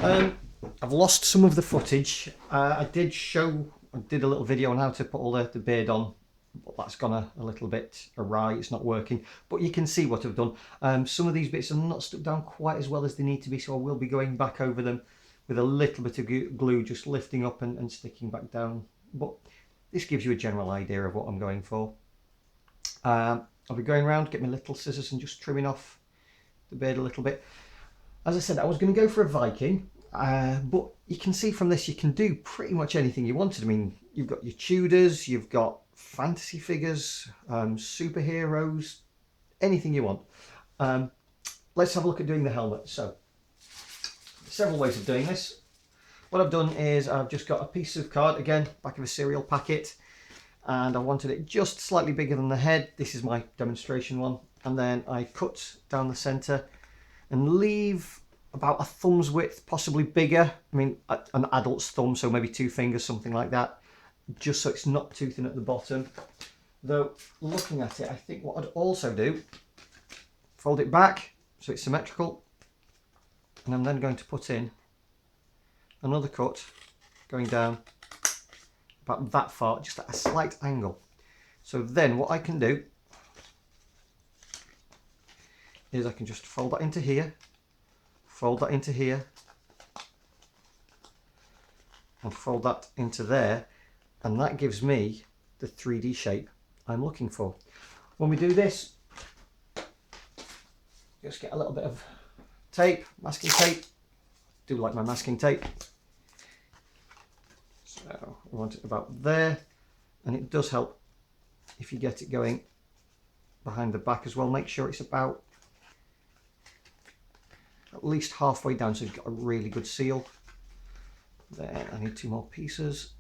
I've lost some of the footage. I did a little video on how to put all the beard on, but that's gone a little bit awry. It's not working, but you can see what I've done. Some of these bits are not stuck down quite as well as they need to be, so I will be going back over them with a little bit of glue, just lifting up and sticking back down. But this gives you a general idea of what I'm going for. I'll be going around, get my little scissors and just trimming off the beard a little bit. As I said, I was going to go for a Viking, but you can see from this you can do pretty much anything you wanted. I mean, you've got your Tudors, you've got fantasy figures, superheroes, anything you want. Let's have a look at doing the helmet. So, several ways of doing this. What I've done is I've just got a piece of card, again, back of a cereal packet, and I wanted it just slightly bigger than the head. This is my demonstration one. And then I cut down the centre and leave about a thumb's width, possibly bigger. I mean, an adult's thumb, so maybe 2 fingers, something like that, just so it's not too thin at the bottom. Though, looking at it, I think what I'd also do, fold it back so it's symmetrical, and I'm then going to put in another cut going down about that far, just at a slight angle. So then what I can do is I can just fold that into here, fold that into here, and fold that into there, and that gives me the 3D shape I'm looking for. When we do this, just get a little bit of tape, masking tape. Do like my masking tape. So we want it about there, and it does help if you get it going behind the back as well. Make sure it's about at least halfway down so you've got a really good seal. Then I need 2 more pieces.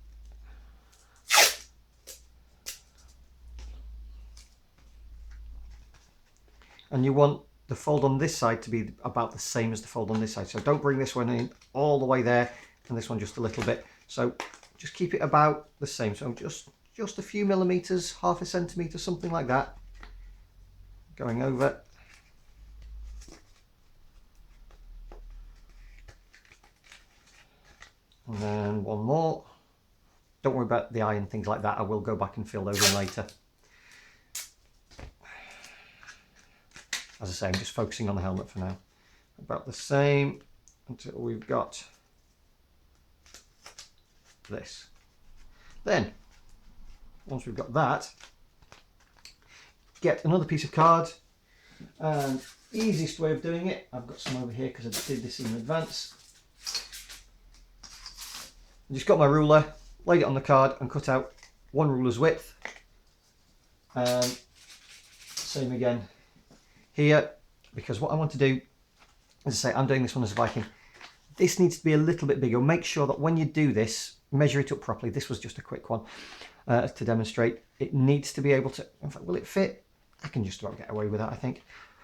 And you want the fold on this side to be about the same as the fold on this side. So don't bring this one in all the way there and this one just a little bit. So just keep it about the same. So just a few millimeters, half a centimetre, something like that. Going over. And then one more. Don't worry about the eye and things like that. I will go back and fill those in later. As I say, I'm just focusing on the helmet for now. About the same until we've got this. Then, once we've got that, get another piece of card. And easiest way of doing it, I've got some over here because I did this in advance. I just got my ruler, laid it on the card and cut out 1 ruler's width. And same again here, because what I want to do, as I say, I'm doing this one as a Viking. This needs to be a little bit bigger. Make sure that when you do this, measure it up properly. This was just a quick one to demonstrate. It needs to be able to, in fact, will it fit? I can just about get away with that, I think.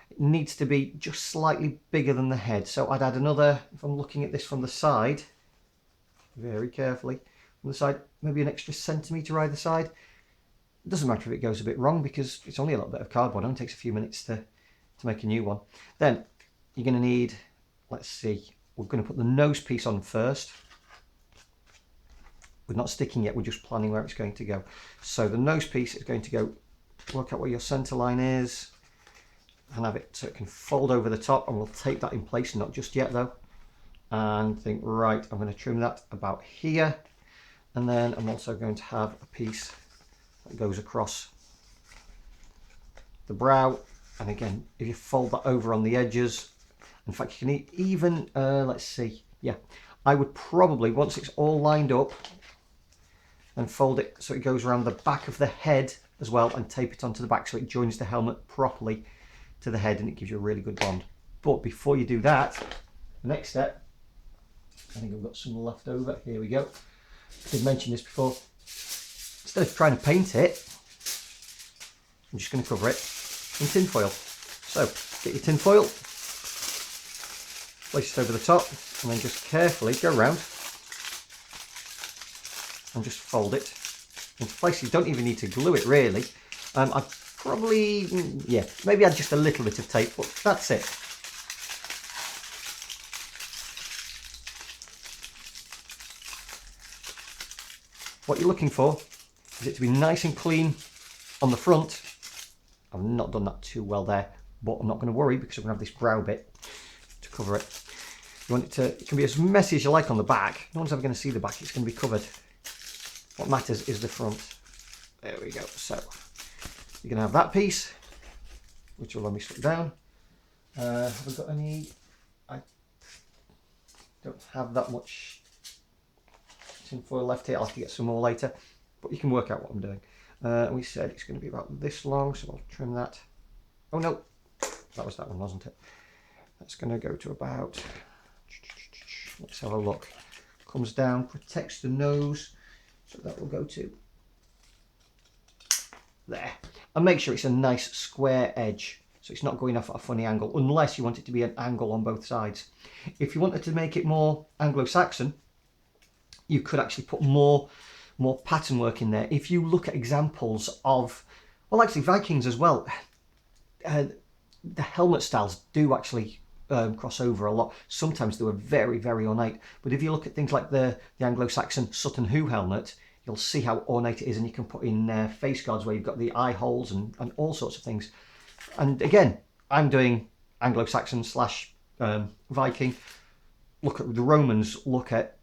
It needs to be just slightly bigger than the head. So I'd add another, if I'm looking at this from the side, very carefully, from the side, maybe an extra centimetre either side. It doesn't matter if it goes a bit wrong because it's only a little bit of cardboard. It only takes a few minutes to make a new one. Then you're going to need, let's see, we're going to put the nose piece on first. We're not sticking yet, we're just planning where it's going to go. So the nose piece is going to go, work out where your centre line is and have it so it can fold over the top, and we'll tape that in place, not just yet though. And think, right, I'm going to trim that about here. And then I'm also going to have a piece that goes across the brow. And again, if you fold that over on the edges, in fact, you can even, let's see, yeah, I would probably, once it's all lined up, and fold it so it goes around the back of the head as well, and tape it onto the back so it joins the helmet properly to the head and it gives you a really good bond. But before you do that, the next step, I think I've got some left over. Here we go. I did mention this before. Instead of trying to paint it, I'm just going to cover it in tin foil. So get your tin foil, place it over the top, and then just carefully go around and just fold it into place. You don't even need to glue it really. I'd probably, yeah, maybe add just a little bit of tape, but that's it. what you're looking for is it to be nice and clean on the front. I've not done that too well there, but I'm not going to worry because I'm going to have this brow bit to cover it. You want it to, it can be as messy as you like on the back. No one's ever going to see the back, it's going to be covered. What matters is the front. There we go. So you're going to have that piece, which will let me slip down. Have I got any? I don't have that much tin foil left here. I'll have to get some more later, but you can work out what I'm doing. We said it's going to be about this long, so I'll trim that. Oh no, that was that one, wasn't it? That's going to go to about, let's have a look. Comes down, protects the nose, so that will go to there. And make sure it's a nice square edge, so it's not going off at a funny angle, unless you want it to be an angle on both sides. If you wanted to make it more Anglo-Saxon, you could actually put more pattern work in there. If you look at examples of, well, actually Vikings as well, the helmet styles do actually cross over a lot. Sometimes they were very, very ornate. But if you look at things like the Anglo-Saxon Sutton Hoo helmet, you'll see how ornate it is, and you can put in face guards where you've got the eye holes and all sorts of things. And again, I'm doing Anglo-Saxon slash Viking. Look at the Romans, look at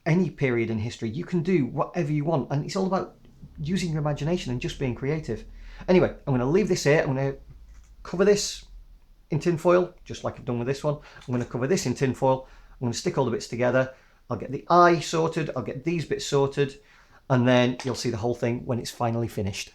any period in history. You can do whatever you want, and it's all about using your imagination and just being creative. Anyway, I'm going to leave this here. I'm going to cover this in tin foil, just like I've done with this one. I'm going to cover this in tin foil. I'm going to stick all the bits together. I'll get the eye sorted, I'll get these bits sorted, and then you'll see the whole thing when it's finally finished.